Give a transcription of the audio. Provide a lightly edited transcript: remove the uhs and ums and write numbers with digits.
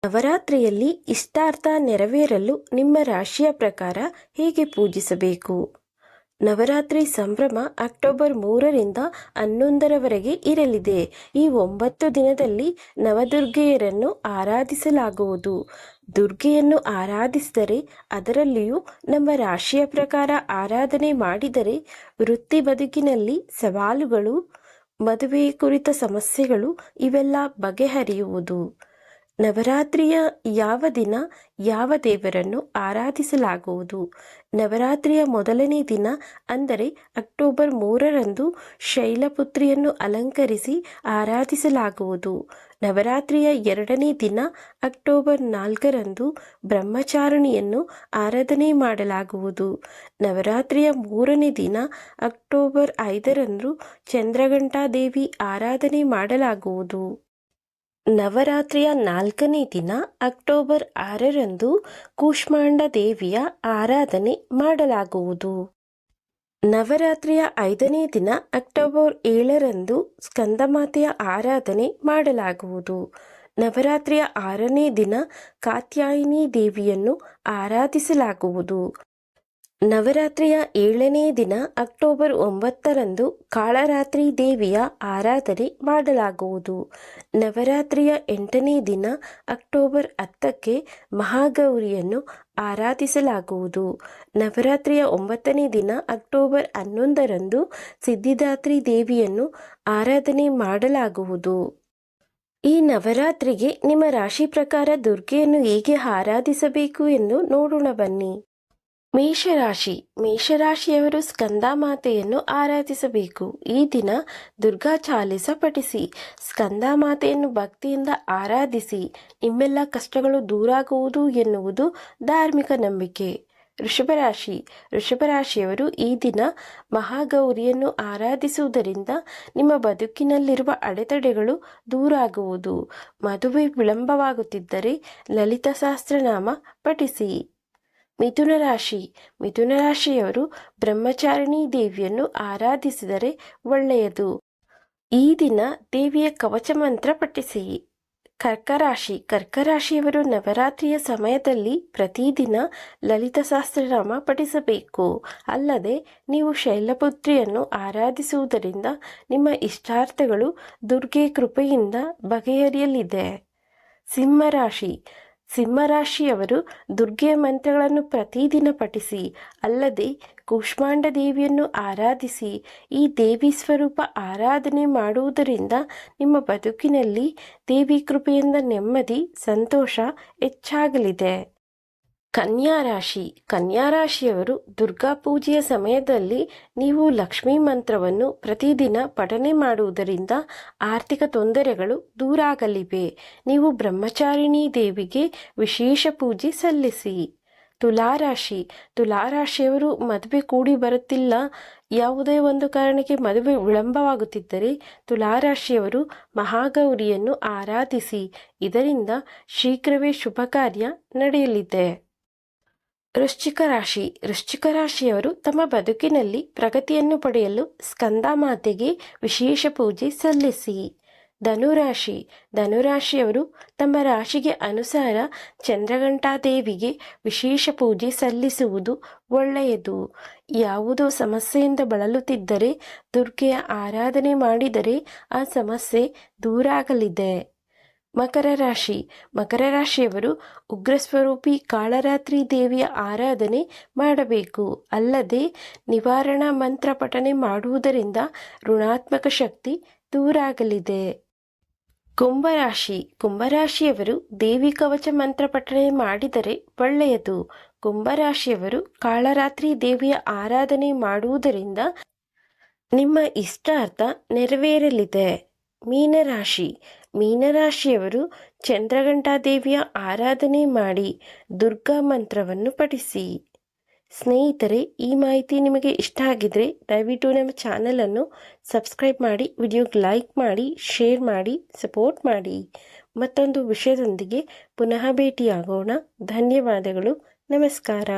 ನವರಾತ್ರಿಯಲ್ಲಿ ಇಷ್ಟಾರ್ಥ ನೆರವೇರಲು ನಿಮ್ಮ ರಾಶಿಯ ಪ್ರಕಾರ ಹೇಗೆ ಪೂಜಿಸಬೇಕು? ನವರಾತ್ರಿ ಸಂಭ್ರಮ ಅಕ್ಟೋಬರ್ 3ರಿಂದ 11ರವರೆಗೆ ಇರಲಿದೆ. ಈ 9 ದಿನದಲ್ಲಿ ನವದುರ್ಗೆಯರನ್ನು ಆರಾಧಿಸಲಾಗುವುದು. ದುರ್ಗೆಯನ್ನು ಆರಾಧಿಸಿದರೆ, ಅದರಲ್ಲಿಯೂ ನಮ್ಮ ರಾಶಿಯ ಪ್ರಕಾರ ಆರಾಧನೆ ಮಾಡಿದರೆ ವೃತ್ತಿ ಬದುಕಿನಲ್ಲಿ ಸವಾಲುಗಳು, ಮದುವೆ ಕುರಿತ ಸಮಸ್ಯೆಗಳು ಇವೆಲ್ಲ ಬಗೆಹರಿಯುವುದು. ನವರಾತ್ರಿಯ ಯಾವ ದಿನ ಯಾವ ದೇವರನ್ನು ಆರಾಧಿಸಲಾಗುವುದು? ನವರಾತ್ರಿಯ ಮೊದಲನೇ ದಿನ ಅಂದರೆ ಅಕ್ಟೋಬರ್ 3ರಂದು ಶೈಲಪುತ್ರಿಯನ್ನು ಅಲಂಕರಿಸಿ ಆರಾಧಿಸಲಾಗುವುದು. ನವರಾತ್ರಿಯ ಎರಡನೇ ದಿನ ಅಕ್ಟೋಬರ್ 4ರಂದು ಬ್ರಹ್ಮಚಾರಿಣಿಯನ್ನು ಆರಾಧನೆ ಮಾಡಲಾಗುವುದು. ನವರಾತ್ರಿಯ ಮೂರನೇ ದಿನ ಅಕ್ಟೋಬರ್ 5ರಂದು ಚಂದ್ರಘಂಟಾ ದೇವಿ ಆರಾಧನೆ ಮಾಡಲಾಗುವುದು. ನವರಾತ್ರಿಯ 4ನೇ ದಿನ ಅಕ್ಟೋಬರ್ 6ರಂದು ಕೂಷ್ಮಾಂಡ ದೇವಿಯ ಆರಾಧನೆ ಮಾಡಲಾಗುವುದು. ನವರಾತ್ರಿಯ 5ನೇ ದಿನ ಅಕ್ಟೋಬರ್ 7ರಂದು ಸ್ಕಂದಮಾತೆಯ ಆರಾಧನೆ ಮಾಡಲಾಗುವುದು. ನವರಾತ್ರಿಯ 6ನೇ ದಿನ ಕಾತ್ಯಾಯಿನಿ ದೇವಿಯನ್ನು ಆರಾಧಿಸಲಾಗುವುದು. ನವರಾತ್ರಿಯ 7ನೇ ದಿನ ಅಕ್ಟೋಬರ್ 9ರಂದು ಕಾಳರಾತ್ರಿ ದೇವಿಯ ಆರಾಧನೆ ಮಾಡಲಾಗುವುದು. ನವರಾತ್ರಿಯ 8ನೇ ದಿನ ಅಕ್ಟೋಬರ್ 10ಕ್ಕೆ ಮಹಾಗೌರಿಯನ್ನು ಆರಾಧಿಸಲಾಗುವುದು. ನವರಾತ್ರಿಯ 9ನೇ ದಿನ ಅಕ್ಟೋಬರ್ 11ರಂದು ಸಿದ್ಧಿದಾತ್ರಿ ದೇವಿಯನ್ನು ಆರಾಧನೆ ಮಾಡಲಾಗುವುದು. ಈ ನವರಾತ್ರಿಗೆ ನಿಮ್ಮ ರಾಶಿ ಪ್ರಕಾರ ದುರ್ಗೆಯನ್ನು ಹೇಗೆ ಆರಾಧಿಸಬೇಕು ಎಂದು ನೋಡೋಣ ಬನ್ನಿ. ಮೇಷರಾಶಿ. ಮೇಷರಾಶಿಯವರು ಸ್ಕಂದಮಾತೆಯನ್ನು ಆರಾಧಿಸಬೇಕು. ಈ ದಿನ ದುರ್ಗಾ ಚಾಲಿಸ ಪಠಿಸಿ ಸ್ಕಂದಮಾತೆಯನ್ನು ಭಕ್ತಿಯಿಂದ ಆರಾಧಿಸಿ. ನಿಮ್ಮೆಲ್ಲ ಕಷ್ಟಗಳು ದೂರಾಗುವುದು ಎನ್ನುವುದು ಧಾರ್ಮಿಕ ನಂಬಿಕೆ. ವೃಷಭರಾಶಿ. ವೃಷಭರಾಶಿಯವರು ಈ ದಿನ ಮಹಾಗೌರಿಯನ್ನು ಆರಾಧಿಸುವುದರಿಂದ ನಿಮ್ಮ ಬದುಕಿನಲ್ಲಿರುವ ಅಡೆತಡೆಗಳು ದೂರಾಗುವುದು. ಮದುವೆ ವಿಳಂಬವಾಗುತ್ತಿದ್ದರೆ ಲಲಿತಾ ಸಹಸ್ರನಾಮ ಪಠಿಸಿ. ಮಿಥುನ ರಾಶಿ. ಮಿಥುನ ರಾಶಿಯವರು ಬ್ರಹ್ಮಚಾರಿಣಿ ದೇವಿಯನ್ನು ಆರಾಧಿಸಿದರೆ ಒಳ್ಳೆಯದು. ಈ ದಿನ ದೇವಿಯ ಕವಚ ಮಂತ್ರ ಪಠಿಸಿ. ಕರ್ಕರಾಶಿ. ಕರ್ಕರಾಶಿಯವರು ನವರಾತ್ರಿಯ ಸಮಯದಲ್ಲಿ ಪ್ರತಿದಿನ ಲಲಿತಾ ಸಹಸ್ರನಾಮ ಪಠಿಸಬೇಕು. ಅಲ್ಲದೆ ನೀವು ಶೈಲಪುತ್ರಿಯನ್ನು ಆರಾಧಿಸುವುದರಿಂದ ನಿಮ್ಮ ಇಷ್ಟಾರ್ಥಗಳು ದುರ್ಗೆ ಕೃಪೆಯಿಂದ ಬಗೆಹರಿಯಲಿದೆ. ಸಿಂಹರಾಶಿ. ಸಿಂಹರಾಶಿಯವರು ದುರ್ಗೆಯ ಮಂತ್ರಗಳನ್ನು ಪ್ರತಿದಿನ ಪಠಿಸಿ. ಅಲ್ಲದೆ ಕೂಷ್ಮಾಂಡ ದೇವಿಯನ್ನು ಆರಾಧಿಸಿ. ಈ ದೇವಿ ಸ್ವರೂಪ ಆರಾಧನೆ ಮಾಡುವುದರಿಂದ ನಿಮ್ಮ ಬದುಕಿನಲ್ಲಿ ದೇವಿ ಕೃಪೆಯಿಂದ ನೆಮ್ಮದಿ, ಸಂತೋಷ ಹೆಚ್ಚಾಗಲಿದೆ. ಕನ್ಯಾ ರಾಶಿ. ಕನ್ಯಾ ರಾಶಿಯವರು ದುರ್ಗಾ ಪೂಜೆಯ ಸಮಯದಲ್ಲಿ ನೀವು ಲಕ್ಷ್ಮೀ ಮಂತ್ರವನ್ನು ಪ್ರತಿದಿನ ಪಠನೆ ಮಾಡುವುದರಿಂದ ಆರ್ಥಿಕ ತೊಂದರೆಗಳು ದೂರಾಗಲಿವೆ. ನೀವು ಬ್ರಹ್ಮಚಾರಿಣಿ ದೇವಿಗೆ ವಿಶೇಷ ಪೂಜೆ ಸಲ್ಲಿಸಿ. ತುಲಾರಾಶಿ. ತುಲಾರಾಶಿಯವರು ಮದುವೆ ಕೂಡಿ ಬರುತ್ತಿಲ್ಲ, ಯಾವುದೇ ಒಂದು ಕಾರಣಕ್ಕೆ ಮದುವೆ ವಿಳಂಬವಾಗುತ್ತಿದ್ದರೆ ತುಲಾರಾಶಿಯವರು ಮಹಾಗೌರಿಯನ್ನು ಆರಾಧಿಸಿ. ಇದರಿಂದ ಶೀಘ್ರವೇ ಶುಭ ಕಾರ್ಯ ನಡೆಯಲಿದೆ. ವೃಶ್ಚಿಕ ರಾಶಿ. ವೃಶ್ಚಿಕ ರಾಶಿಯವರು ತಮ್ಮ ಬದುಕಿನಲ್ಲಿ ಪ್ರಗತಿಯನ್ನು ಪಡೆಯಲು ಸ್ಕಂದಮಾತೆಗೆ ವಿಶೇಷ ಪೂಜೆ ಸಲ್ಲಿಸಿ. ಧನುರಾಶಿ. ಧನುರಾಶಿಯವರು ತಮ್ಮ ರಾಶಿಗೆ ಅನುಸಾರ ಚಂದ್ರಘಂಟಾ ದೇವಿಗೆ ವಿಶೇಷ ಪೂಜೆ ಸಲ್ಲಿಸುವುದು ಒಳ್ಳೆಯದು. ಯಾವುದೋ ಸಮಸ್ಯೆಯಿಂದ ಬಳಲುತ್ತಿದ್ದರೆ ದುರ್ಗೆಯ ಆರಾಧನೆ ಮಾಡಿದರೆ ಆ ಸಮಸ್ಯೆ ದೂರಾಗಲಿದೆ. ಮಕರ ರಾಶಿ. ಮಕರ ರಾಶಿಯವರು ಉಗ್ರಸ್ವರೂಪಿ ಕಾಳರಾತ್ರಿ ದೇವಿಯ ಆರಾಧನೆ ಮಾಡಬೇಕು. ಅಲ್ಲದೆ ನಿವಾರಣಾ ಮಂತ್ರ ಪಠನೆ ಮಾಡುವುದರಿಂದ ಋಣಾತ್ಮಕ ಶಕ್ತಿ ದೂರಾಗಲಿದೆ. ಕುಂಭರಾಶಿ. ಕುಂಭರಾಶಿಯವರು ದೇವಿ ಕವಚ ಮಂತ್ರ ಪಠನೆ ಮಾಡಿದರೆ ಒಳ್ಳೆಯದು. ಕುಂಭರಾಶಿಯವರು ಕಾಳರಾತ್ರಿ ದೇವಿಯ ಆರಾಧನೆ ಮಾಡುವುದರಿಂದ ನಿಮ್ಮ ಇಷ್ಟಾರ್ಥ ನೆರವೇರಲಿದೆ. ಮೀನರಾಶಿ. ಮೀನರಾಶಿಯವರು ಚಂದ್ರಘಂಟಾ ದೇವಿಯ ಆರಾಧನೆ ಮಾಡಿ ದುರ್ಗಾ ಮಂತ್ರವನ್ನು ಪಠಿಸಿ. ಸ್ನೇಹಿತರೆ, ಈ ಮಾಹಿತಿ ನಿಮಗೆ ಇಷ್ಟ ಆಗಿದ್ರೆ ದಯವಿಟ್ಟು ನಮ್ಮ ಚಾನಲನ್ನು ಸಬ್ಸ್ಕ್ರೈಬ್ ಮಾಡಿ, ವಿಡಿಯೋಗೆ ಲೈಕ್ ಮಾಡಿ, ಶೇರ್ ಮಾಡಿ, ಸಪೋರ್ಟ್ ಮಾಡಿ. ಮತ್ತೊಂದು ವಿಷಯದೊಂದಿಗೆ ಪುನಃ ಭೇಟಿಯಾಗೋಣ. ಧನ್ಯವಾದಗಳು. ನಮಸ್ಕಾರ.